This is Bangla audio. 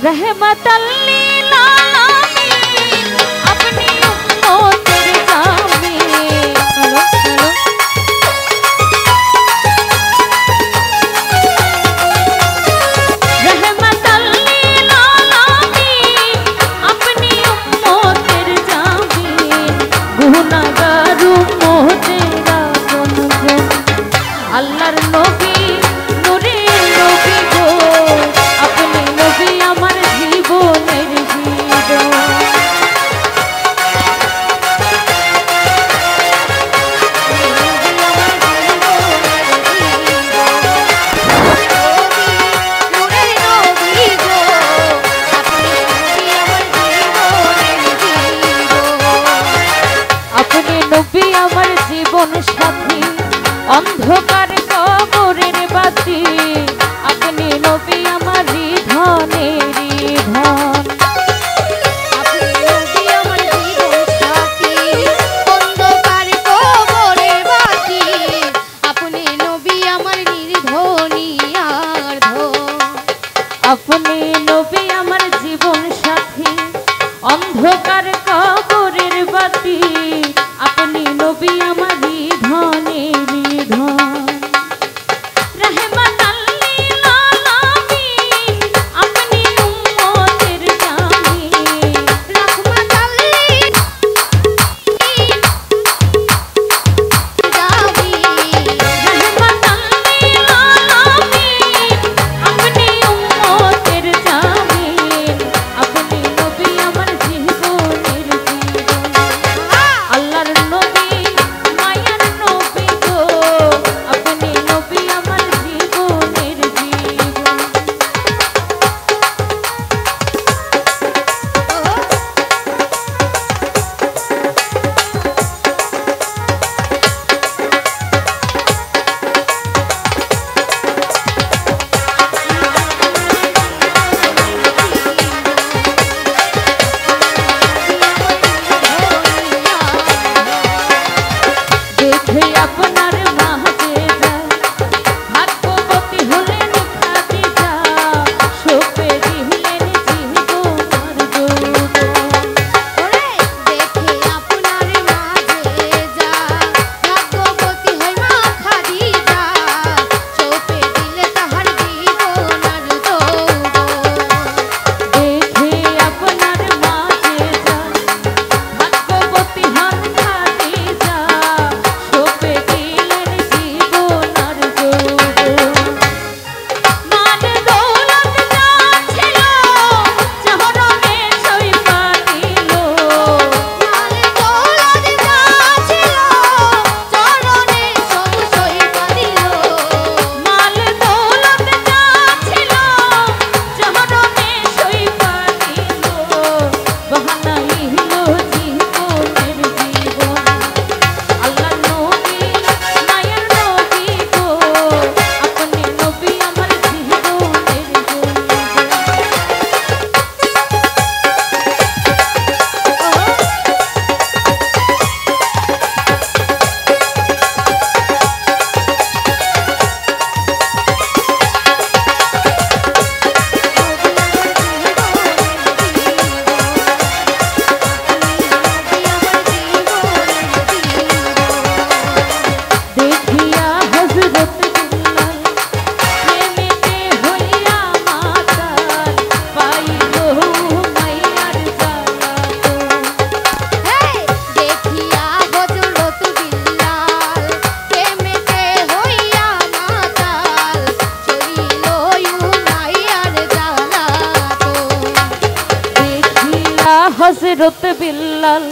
रहमतल लिल आलमीन अपनी उम्मतेर जामीन। रहमतल लिल आलमीन अपनी उम्मतेर जामीन गुनाहगार उम्मतेरा गुनगुन। আল্লাহর নবী নূরের নবী গো আপনি নবী আমার জীবনের জীবন। আপনি নবী আমার জীবন সাথী অন্ধকার কবরের বাতি আপনি নবী আমার ধনেরই ধন। আপনি নবী আমার জীবন সাথী অন্ধকার কবরের বাতি আপনি নবী আমার নির্ধনী আর ধন। আপনি নবী আমার জীবন সাথী অন্ধকার কবরের বাতি আপনি নবী আমার ধনেরই ধন। रहमतल लिल आलमीन अपनी उम्मतेर जामीन। रहमतल लिल जामीन। रहमतल लिल आलमीन अपनी उम्मतेर जामीन अपनी नबी আমার জীবনের জীবন। আল্লাহর নবী মায়ার নবী গো আপনি নবী আমার জীবনের জীবন। দেখে আপনার মাঝে যা ভাগ্যবতী হলেন খাদিজা সোপে দিলেন জীবনার যৌবন। ওরে দেখে আপনার মাঝে যা ভাগ্যবতী হয় মা খাদিজা চোপে দিলে তাহার জীবনার যৌবন। দেখে আপনার মাঝে যা ভাগ্যবতী হন খাদিজা সোপে দিলেন জীবনার যৌবন। মান দৌলত যা ছিল চরণে সইপা দিল। মাল দৌলত যা ছিল চরণে সব সইপা দিল। মাল দৌলত যা ছিল চরণে সইপা দিল। বাহানাইল জীবনের জীবন। আল্লাহর নবী মায়ার নবী গো আপনি নবী আমার জীবনের জীবন। দেখিয়া হযরত বিল্লাল প্রেমেতে হইয়া মাতাল পাইল মাইয়ার জ্বালাতন। দেখিয়া হযরত বিল্লাল প্রেমেতে হইয়া মাতাল চলিল উনাইয়ার জ্বালাতন। দেখিয়া হযরত বিল্লাল